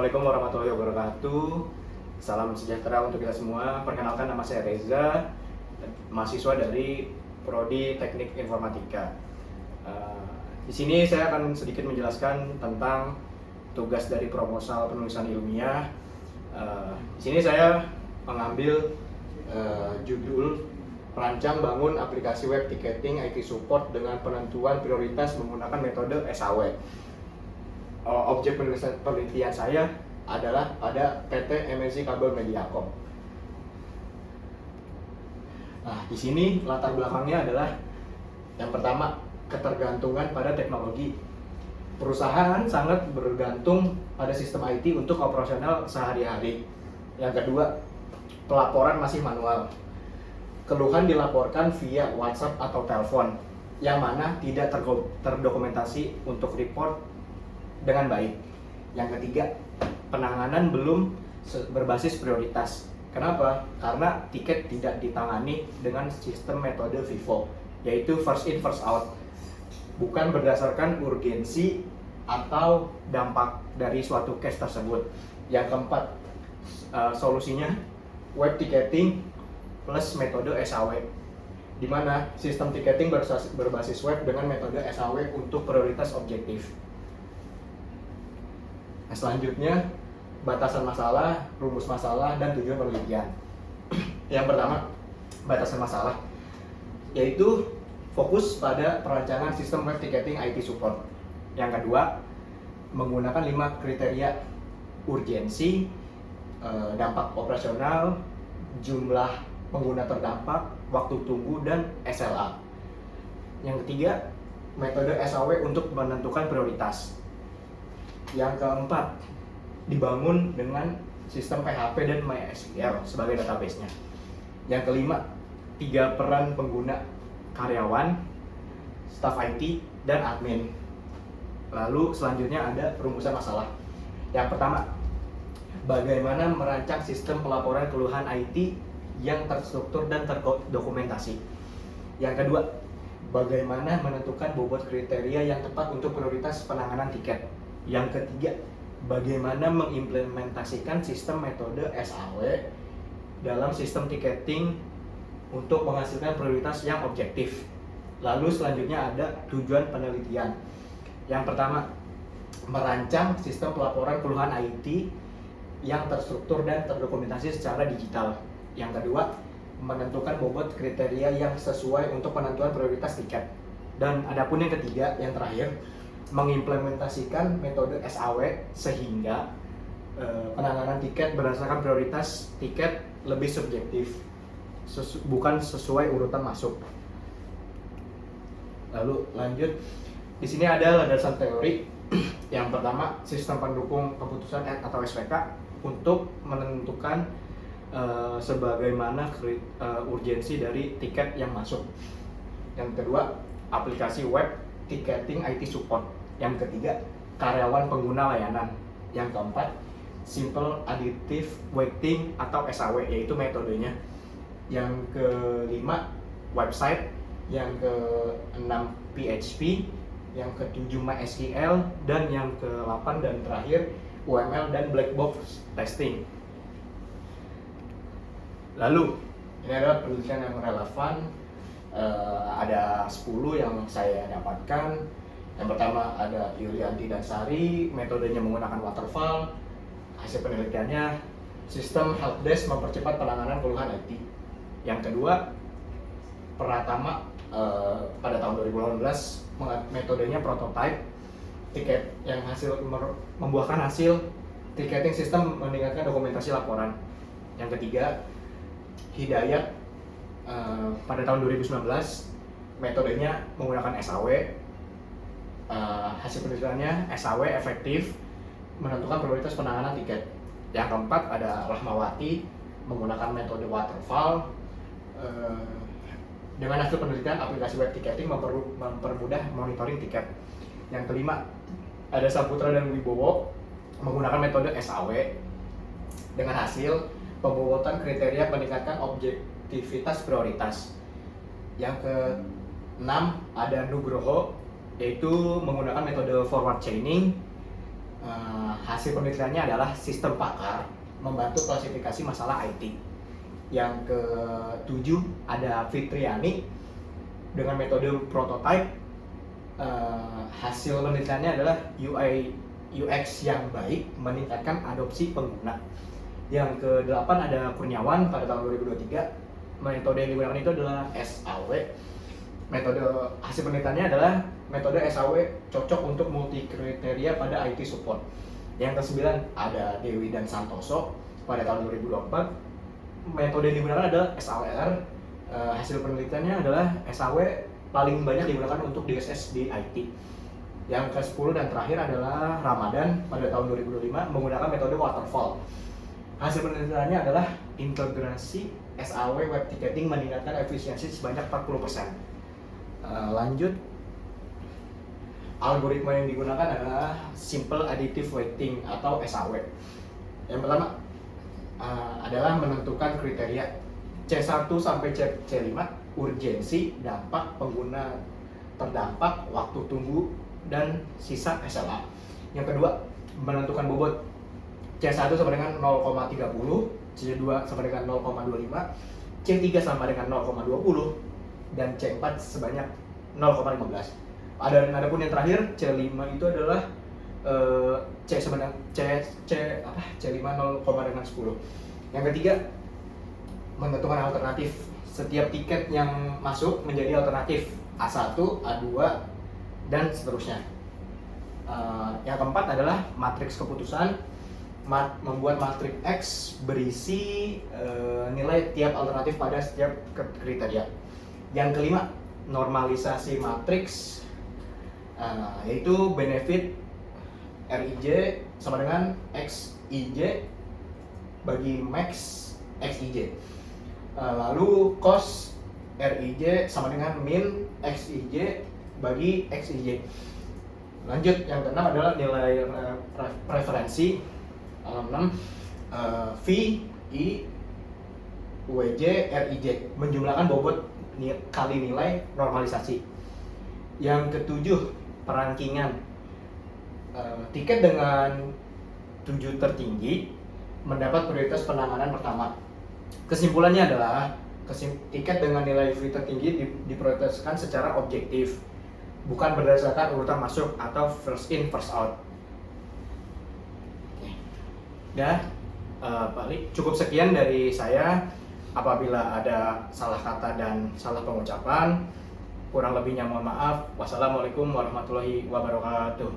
Assalamualaikum warahmatullahi wabarakatuh. Salam sejahtera untuk kita semua. Perkenalkan, nama saya Reza, mahasiswa dari Prodi Teknik Informatika. Di sini saya akan sedikit menjelaskan tentang tugas dari proposal penulisan ilmiah. Di sini saya mengambil judul Perancang bangun aplikasi web ticketing IT support dengan penentuan prioritas menggunakan metode SAW. Objek penelitian saya adalah pada PT MNC Kabel Mediacom. Nah, di sini latar belakangnya adalah yang pertama, ketergantungan pada teknologi. Perusahaan sangat bergantung pada sistem IT untuk operasional sehari-hari. Yang kedua, pelaporan masih manual. Keluhan dilaporkan via WhatsApp atau telepon, yang mana tidak terdokumentasi untuk report dengan baik. Yang ketiga, penanganan belum berbasis prioritas. Kenapa? Karena tiket tidak ditangani dengan sistem metode FIFO, yaitu first in first out, bukan berdasarkan urgensi atau dampak dari suatu case tersebut. Yang keempat, solusinya web ticketing plus metode SAW, di mana sistem ticketing berbasis web dengan metode SAW untuk prioritas objektif. Nah, selanjutnya, batasan masalah, rumus masalah, dan tujuan penelitian. Yang pertama, batasan masalah, yaitu fokus pada perancangan sistem web ticketing IT support. Yang kedua, menggunakan 5 kriteria: urgensi, dampak operasional, jumlah pengguna terdampak, waktu tunggu, dan SLA. Yang ketiga, metode SAW untuk menentukan prioritas. Yang keempat, dibangun dengan sistem PHP dan MySQL sebagai database-nya. Yang kelima, 3 peran pengguna: karyawan, staf IT, dan admin. Lalu selanjutnya ada perumusan masalah. Yang pertama, bagaimana merancang sistem pelaporan keluhan IT yang terstruktur dan terdokumentasi. Yang kedua, bagaimana menentukan bobot kriteria yang tepat untuk prioritas penanganan tiket. Yang ketiga, bagaimana mengimplementasikan sistem metode SAW dalam sistem ticketing untuk menghasilkan prioritas yang objektif. Lalu selanjutnya ada tujuan penelitian. Yang pertama, merancang sistem pelaporan keluhan IT yang terstruktur dan terdokumentasi secara digital. Yang kedua, menentukan bobot kriteria yang sesuai untuk penentuan prioritas tiket. Dan adapun yang ketiga, yang terakhir, mengimplementasikan metode SAW sehingga penanganan tiket berdasarkan prioritas tiket lebih subjektif, bukan sesuai urutan masuk. Lalu lanjut, di sini ada landasan teori. Yang pertama, sistem pendukung keputusan atau SPK untuk menentukan sebagaimana urgensi dari tiket yang masuk. Yang kedua, aplikasi web ticketing IT support. Yang ketiga, karyawan pengguna layanan. Yang keempat, simple additive weighting atau SAW, yaitu metodenya. Yang kelima, website. Yang keenam, PHP. Yang ketujuh, MySQL. Dan yang ke-8 dan terakhir, UML dan black box testing. Lalu, ini adalah penelitian yang relevan. Ada 10 yang saya dapatkan. Yang pertama ada Yulianti dan Sari, metodenya menggunakan waterfall. Hasil penelitiannya, sistem helpdesk mempercepat penanganan keluhan IT. Yang kedua, Pratama pada tahun 2018, metodenya prototype tiket yang membuahkan hasil ticketing system meningkatkan dokumentasi laporan. Yang ketiga, Hidayat pada tahun 2019, metodenya menggunakan SAW. Hasil penelitiannya, SAW efektif menentukan prioritas penanganan tiket. Yang keempat ada Rahmawati, menggunakan metode waterfall. Dengan hasil penelitian, aplikasi web ticketing mempermudah monitoring tiket. Yang kelima ada Saputra dan Wibowo, menggunakan metode SAW. Dengan hasil pembobotan kriteria meningkatkan objektivitas prioritas. Yang ke-6 ada Nugroho, yaitu menggunakan metode forward chaining. Hasil penelitiannya adalah sistem pakar membantu klasifikasi masalah IT. Yang ketujuh ada Fitriani dengan metode prototype. Hasil penelitiannya adalah UI UX yang baik meningkatkan adopsi pengguna. Yang kedelapan ada Kurniawan pada tahun 2023. Metode yang digunakan itu adalah SAW. Metode hasil penelitiannya adalah metode SAW cocok untuk multi kriteria pada IT support. Yang kesembilan ada Dewi dan Santoso pada tahun 2024. Metode yang digunakan adalah SAWR. Hasil penelitiannya adalah SAW paling banyak digunakan untuk DSS di IT. Yang ke-10 dan terakhir adalah Ramadan pada tahun 2025 menggunakan metode waterfall. Hasil penelitiannya adalah integrasi SAW web ticketing meningkatkan efisiensi sebanyak 40%. Lanjut, algoritma yang digunakan adalah simple additive weighting atau SAW. Yang pertama adalah menentukan kriteria C1 sampai C5, urgensi, dampak, pengguna terdampak, waktu tunggu, dan sisa SLA. Yang kedua, menentukan bobot. C1 sama dengan 0,30, C2 sama dengan 0,25, C3 sama dengan 0,20, dan C4 sebanyak 0,15. Adapun yang terakhir, C5 itu adalah C5 0,10. Yang ketiga, menentukan alternatif. Setiap tiket yang masuk menjadi alternatif A1, A2, dan seterusnya. Yang keempat adalah matriks keputusan. Membuat matriks X berisi nilai tiap alternatif pada setiap kriteria. Yang kelima, normalisasi matriks, yaitu benefit RIJ sama dengan XIJ bagi max XIJ. Lalu cost RIJ sama dengan min XIJ bagi XIJ. Lanjut, yang keenam adalah nilai preferensi. 6 V I WJ RIJ menjumlahkan bobot kali nilai normalisasi. Yang ketujuh, perankingan. Tiket dengan 7 tertinggi mendapat prioritas penanganan pertama. Kesimpulannya adalah tiket dengan nilai free tertinggi diprioritaskan secara objektif, bukan berdasarkan urutan masuk atau first in first out. Dan paling cukup sekian dari saya. Apabila ada salah kata dan salah pengucapan, kurang lebihnya mohon maaf. Wassalamualaikum warahmatullahi wabarakatuh.